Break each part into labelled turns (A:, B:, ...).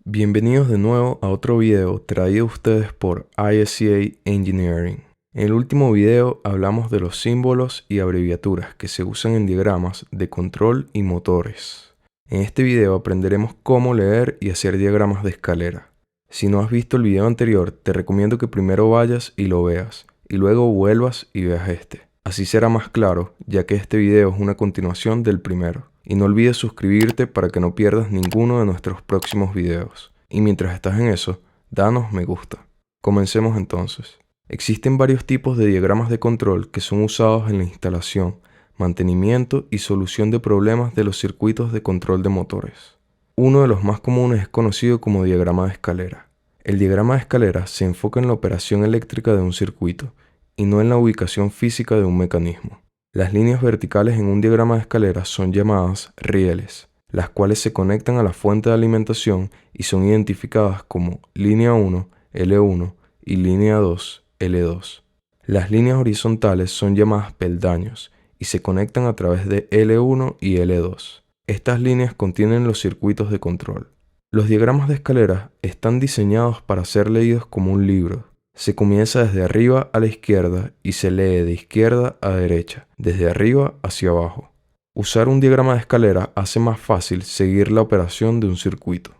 A: Bienvenidos de nuevo a otro video traído a ustedes por ISCA Engineering. En el último video hablamos de los símbolos y abreviaturas que se usan en diagramas de control y motores. En este video aprenderemos cómo leer y hacer diagramas de escalera. Si no has visto el video anterior, te recomiendo que primero vayas y lo veas, y luego vuelvas y veas este. Así será más claro, ya que este video es una continuación del primero. Y no olvides suscribirte para que no pierdas ninguno de nuestros próximos videos. Y mientras estás en eso, danos me gusta. Comencemos entonces. Existen varios tipos de diagramas de control que son usados en la instalación, mantenimiento y solución de problemas de los circuitos de control de motores. Uno de los más comunes es conocido como diagrama de escalera. El diagrama de escalera se enfoca en la operación eléctrica de un circuito y no en la ubicación física de un mecanismo. Las líneas verticales en un diagrama de escalera son llamadas rieles, las cuales se conectan a la fuente de alimentación y son identificadas como línea 1, L1 y línea 2, L2. Las líneas horizontales son llamadas peldaños y se conectan a través de L1 y L2. Estas líneas contienen los circuitos de control. Los diagramas de escalera están diseñados para ser leídos como un libro. Se comienza desde arriba a la izquierda y se lee de izquierda a derecha, desde arriba hacia abajo. Usar un diagrama de escalera hace más fácil seguir la operación de un circuito.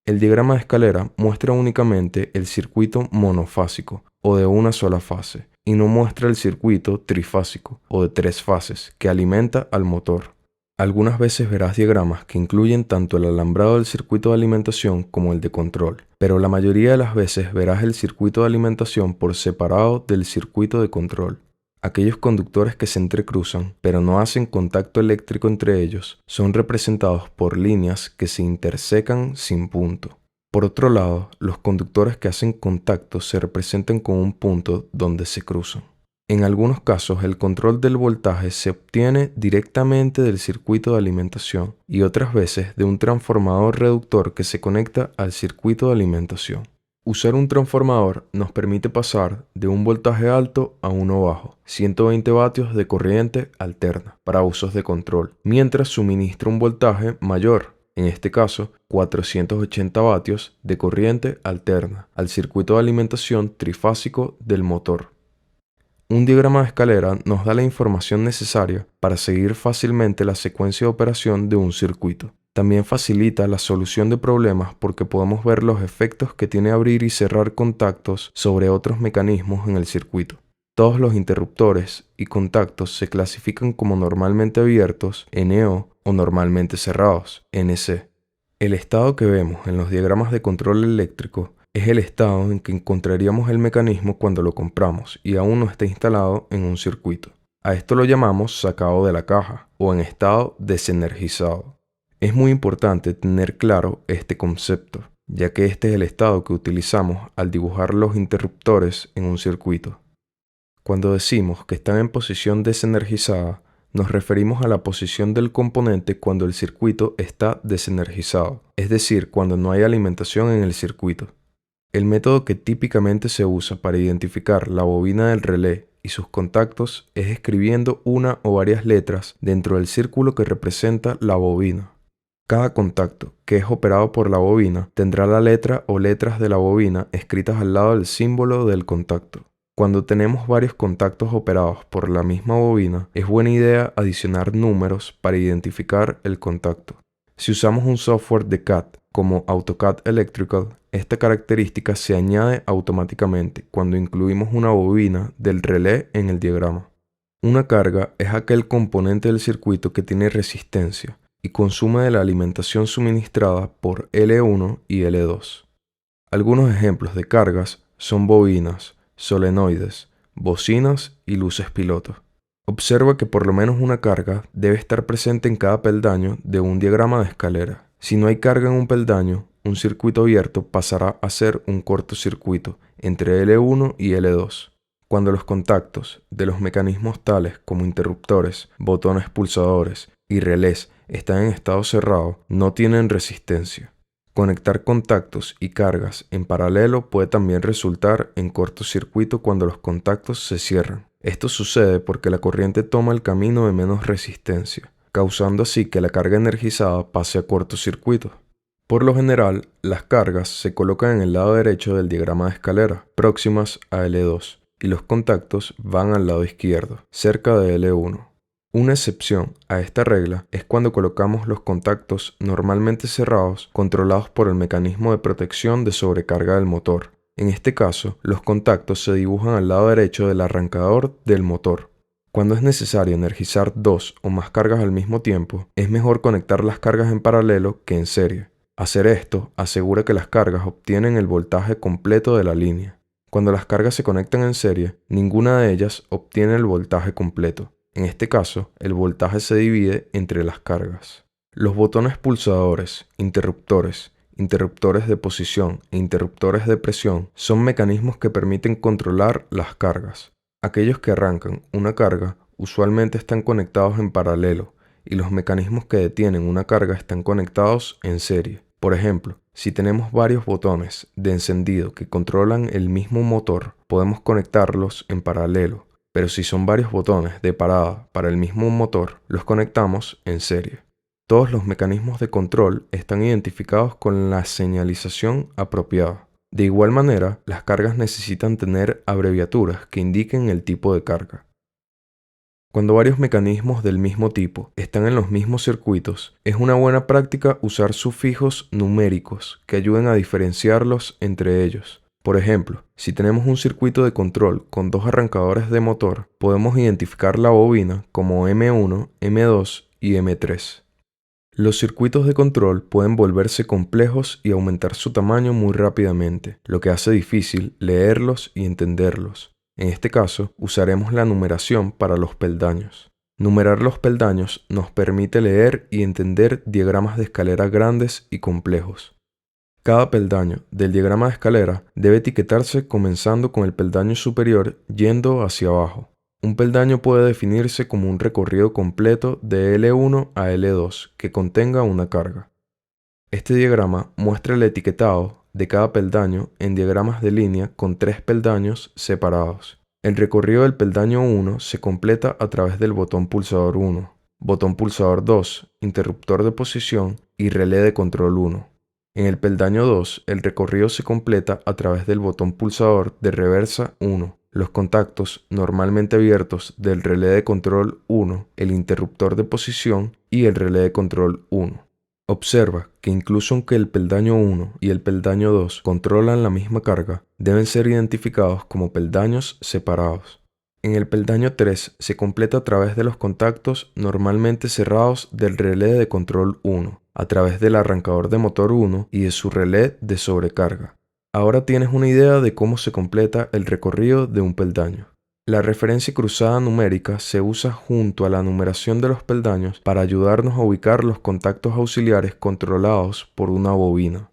A: El diagrama de escalera muestra únicamente el circuito monofásico o de una sola fase y no muestra el circuito trifásico o de tres fases que alimenta al motor. Algunas veces verás diagramas que incluyen tanto el alambrado del circuito de alimentación como el de control, pero la mayoría de las veces verás el circuito de alimentación por separado del circuito de control. Aquellos conductores que se entrecruzan, pero no hacen contacto eléctrico entre ellos, son representados por líneas que se intersecan sin punto. Por otro lado, los conductores que hacen contacto se representan con un punto donde se cruzan. En algunos casos, el control del voltaje se obtiene directamente del circuito de alimentación y otras veces de un transformador reductor que se conecta al circuito de alimentación. Usar un transformador nos permite pasar de un voltaje alto a uno bajo, 120 vatios de corriente alterna, para usos de control, mientras suministra un voltaje mayor, en este caso 480 vatios de corriente alterna, al circuito de alimentación trifásico del motor. Un diagrama de escalera nos da la información necesaria para seguir fácilmente la secuencia de operación de un circuito. También facilita la solución de problemas porque podemos ver los efectos que tiene abrir y cerrar contactos sobre otros mecanismos en el circuito. Todos los interruptores y contactos se clasifican como normalmente abiertos, NO, o normalmente cerrados, NC. El estado que vemos en los diagramas de control eléctrico es el estado en que encontraríamos el mecanismo cuando lo compramos y aún no está instalado en un circuito. A esto lo llamamos sacado de la caja o en estado desenergizado. Es muy importante tener claro este concepto, ya que este es el estado que utilizamos al dibujar los interruptores en un circuito. Cuando decimos que están en posición desenergizada, nos referimos a la posición del componente cuando el circuito está desenergizado, es decir, cuando no hay alimentación en el circuito. El método que típicamente se usa para identificar la bobina del relé y sus contactos es escribiendo una o varias letras dentro del círculo que representa la bobina. Cada contacto que es operado por la bobina tendrá la letra o letras de la bobina escritas al lado del símbolo del contacto. Cuando tenemos varios contactos operados por la misma bobina, es buena idea adicionar números para identificar el contacto. Si usamos un software de CAD como AutoCAD Electrical, esta característica se añade automáticamente cuando incluimos una bobina del relé en el diagrama. Una carga es aquel componente del circuito que tiene resistencia y consume de la alimentación suministrada por L1 y L2. Algunos ejemplos de cargas son bobinas, solenoides, bocinas y luces piloto. Observa que por lo menos una carga debe estar presente en cada peldaño de un diagrama de escalera. Si no hay carga en un peldaño, un circuito abierto pasará a ser un cortocircuito entre L1 y L2. Cuando los contactos de los mecanismos tales como interruptores, botones pulsadores y relés están en estado cerrado, no tienen resistencia. Conectar contactos y cargas en paralelo puede también resultar en cortocircuito cuando los contactos se cierran. Esto sucede porque la corriente toma el camino de menos resistencia, causando así que la carga energizada pase a cortocircuito. Por lo general, las cargas se colocan en el lado derecho del diagrama de escalera, próximas a L2, y los contactos van al lado izquierdo, cerca de L1. Una excepción a esta regla es cuando colocamos los contactos normalmente cerrados controlados por el mecanismo de protección de sobrecarga del motor. En este caso, los contactos se dibujan al lado derecho del arrancador del motor. Cuando es necesario energizar dos o más cargas al mismo tiempo, es mejor conectar las cargas en paralelo que en serie. Hacer esto asegura que las cargas obtienen el voltaje completo de la línea. Cuando las cargas se conectan en serie, ninguna de ellas obtiene el voltaje completo. En este caso, el voltaje se divide entre las cargas. Los botones pulsadores, interruptores de posición e interruptores de presión son mecanismos que permiten controlar las cargas. Aquellos que arrancan una carga usualmente están conectados en paralelo y los mecanismos que detienen una carga están conectados en serie. Por ejemplo, si tenemos varios botones de encendido que controlan el mismo motor, podemos conectarlos en paralelo, pero si son varios botones de parada para el mismo motor, los conectamos en serie. Todos los mecanismos de control están identificados con la señalización apropiada. De igual manera, las cargas necesitan tener abreviaturas que indiquen el tipo de carga. Cuando varios mecanismos del mismo tipo están en los mismos circuitos, es una buena práctica usar sufijos numéricos que ayuden a diferenciarlos entre ellos. Por ejemplo, si tenemos un circuito de control con dos arrancadores de motor, podemos identificar la bobina como M1, M2 y M3. Los circuitos de control pueden volverse complejos y aumentar su tamaño muy rápidamente, lo que hace difícil leerlos y entenderlos. En este caso, usaremos la numeración para los peldaños. Numerar los peldaños nos permite leer y entender diagramas de escalera grandes y complejos. Cada peldaño del diagrama de escalera debe etiquetarse comenzando con el peldaño superior yendo hacia abajo. Un peldaño puede definirse como un recorrido completo de L1 a L2 que contenga una carga. Este diagrama muestra el etiquetado de cada peldaño en diagramas de línea con tres peldaños separados. El recorrido del peldaño 1 se completa a través del botón pulsador 1, botón pulsador 2, interruptor de posición y relé de control 1. En el peldaño 2, el recorrido se completa a través del botón pulsador de reversa 1, los contactos normalmente abiertos del relé de control 1, el interruptor de posición y el relé de control 1. Observa que incluso aunque el peldaño 1 y el peldaño 2 controlan la misma carga, deben ser identificados como peldaños separados. En el peldaño 3 se completa a través de los contactos normalmente cerrados del relé de control 1, a través del arrancador de motor 1 y de su relé de sobrecarga. Ahora tienes una idea de cómo se completa el recorrido de un peldaño. La referencia cruzada numérica se usa junto a la numeración de los peldaños para ayudarnos a ubicar los contactos auxiliares controlados por una bobina.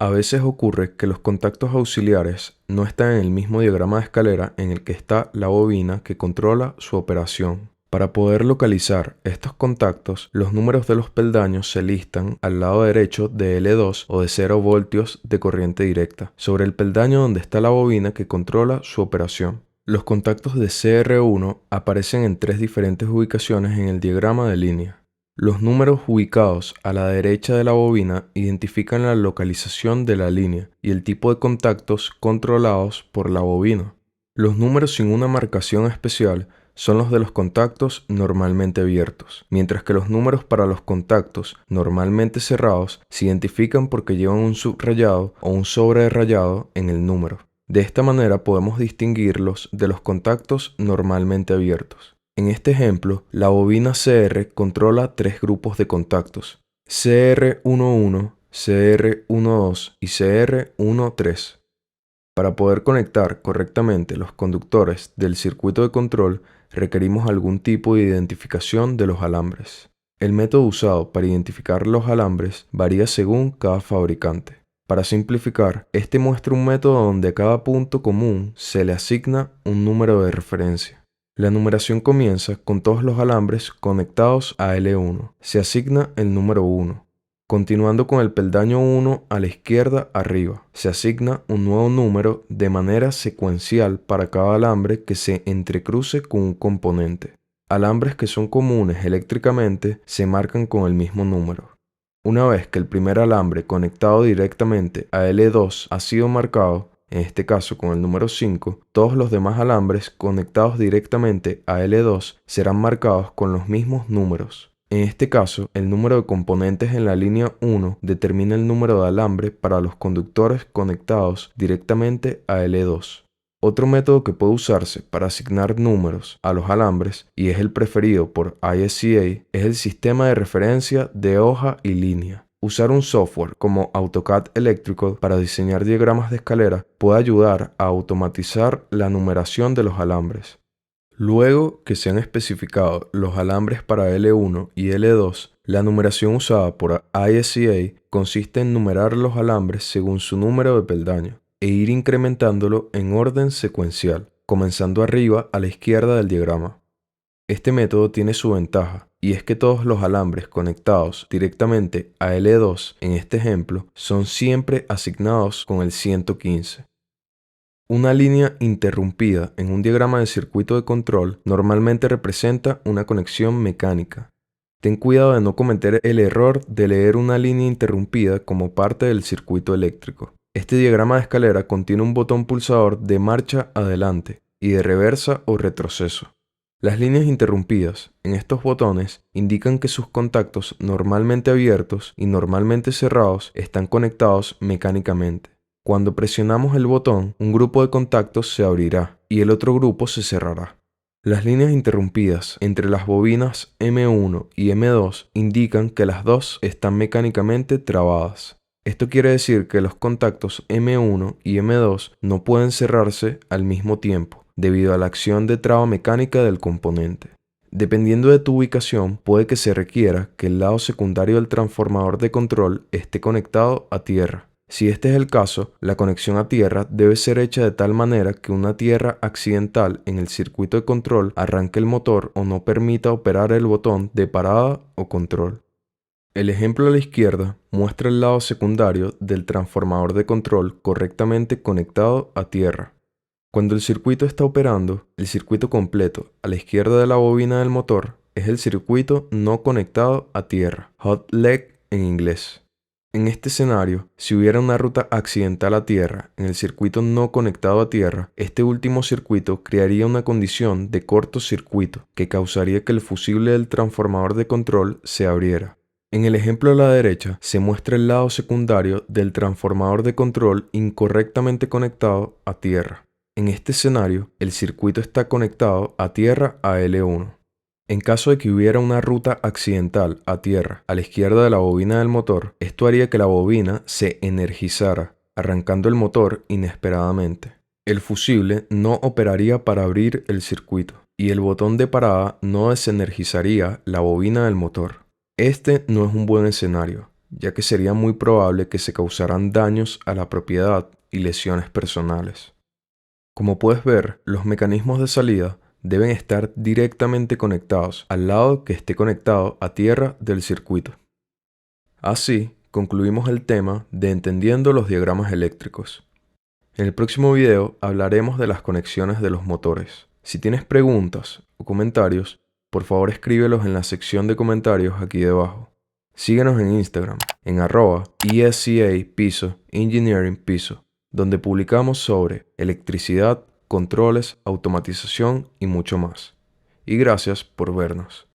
A: A veces ocurre que los contactos auxiliares no están en el mismo diagrama de escalera en el que está la bobina que controla su operación. Para poder localizar estos contactos, los números de los peldaños se listan al lado derecho de L2 o de 0 voltios de corriente directa, sobre el peldaño donde está la bobina que controla su operación. Los contactos de CR1 aparecen en tres diferentes ubicaciones en el diagrama de línea. Los números ubicados a la derecha de la bobina identifican la localización de la línea y el tipo de contactos controlados por la bobina. Los números sin una marcación especial son los de los contactos normalmente abiertos, mientras que los números para los contactos normalmente cerrados se identifican porque llevan un subrayado o un sobrerayado en el número. De esta manera podemos distinguirlos de los contactos normalmente abiertos. En este ejemplo, la bobina CR controla tres grupos de contactos: CR11, CR12 y CR13. Para poder conectar correctamente los conductores del circuito de control, requerimos algún tipo de identificación de los alambres. El método usado para identificar los alambres varía según cada fabricante. Para simplificar, este muestra un método donde a cada punto común se le asigna un número de referencia. La numeración comienza con todos los alambres conectados a L1. Se asigna el número 1. Continuando con el peldaño 1 a la izquierda arriba, se asigna un nuevo número de manera secuencial para cada alambre que se entrecruce con un componente. Alambres que son comunes eléctricamente se marcan con el mismo número. Una vez que el primer alambre conectado directamente a L2 ha sido marcado, en este caso con el número 5, todos los demás alambres conectados directamente a L2 serán marcados con los mismos números. En este caso, el número de componentes en la línea 1 determina el número de alambre para los conductores conectados directamente a L2. Otro método que puede usarse para asignar números a los alambres, y es el preferido por ISCA, es el sistema de referencia de hoja y línea. Usar un software como AutoCAD Electrical para diseñar diagramas de escalera puede ayudar a automatizar la numeración de los alambres. Luego que se han especificado los alambres para L1 y L2, la numeración usada por ISCA consiste en numerar los alambres según su número de peldaño e ir incrementándolo en orden secuencial, comenzando arriba a la izquierda del diagrama. Este método tiene su ventaja, y es que todos los alambres conectados directamente a L2 en este ejemplo son siempre asignados con el 115. Una línea interrumpida en un diagrama de circuito de control normalmente representa una conexión mecánica. Ten cuidado de no cometer el error de leer una línea interrumpida como parte del circuito eléctrico. Este diagrama de escalera contiene un botón pulsador de marcha adelante y de reversa o retroceso. Las líneas interrumpidas en estos botones indican que sus contactos normalmente abiertos y normalmente cerrados están conectados mecánicamente. Cuando presionamos el botón, un grupo de contactos se abrirá y el otro grupo se cerrará. Las líneas interrumpidas entre las bobinas M1 y M2 indican que las dos están mecánicamente trabadas. Esto quiere decir que los contactos M1 y M2 no pueden cerrarse al mismo tiempo, debido a la acción de traba mecánica del componente. Dependiendo de tu ubicación, puede que se requiera que el lado secundario del transformador de control esté conectado a tierra. Si este es el caso, la conexión a tierra debe ser hecha de tal manera que una tierra accidental en el circuito de control arranque el motor o no permita operar el botón de parada o control. El ejemplo a la izquierda muestra el lado secundario del transformador de control correctamente conectado a tierra. Cuando el circuito está operando, el circuito completo a la izquierda de la bobina del motor es el circuito no conectado a tierra, hot leg en inglés. En este escenario, si hubiera una ruta accidental a tierra en el circuito no conectado a tierra, este último circuito crearía una condición de cortocircuito que causaría que el fusible del transformador de control se abriera. En el ejemplo a la derecha se muestra el lado secundario del transformador de control incorrectamente conectado a tierra. En este escenario, el circuito está conectado a tierra a L1. En caso de que hubiera una ruta accidental a tierra a la izquierda de la bobina del motor, esto haría que la bobina se energizara, arrancando el motor inesperadamente. El fusible no operaría para abrir el circuito, y el botón de parada no desenergizaría la bobina del motor. Este no es un buen escenario, ya que sería muy probable que se causaran daños a la propiedad y lesiones personales. Como puedes ver, los mecanismos de salida deben estar directamente conectados al lado que esté conectado a tierra del circuito. Así, concluimos el tema de entendiendo los diagramas eléctricos. En el próximo video hablaremos de las conexiones de los motores. Si tienes preguntas o comentarios, por favor escríbelos en la sección de comentarios aquí debajo. Síguenos en Instagram en @ESCA_Engineering_, donde publicamos sobre electricidad, controles, automatización y mucho más. Y gracias por vernos.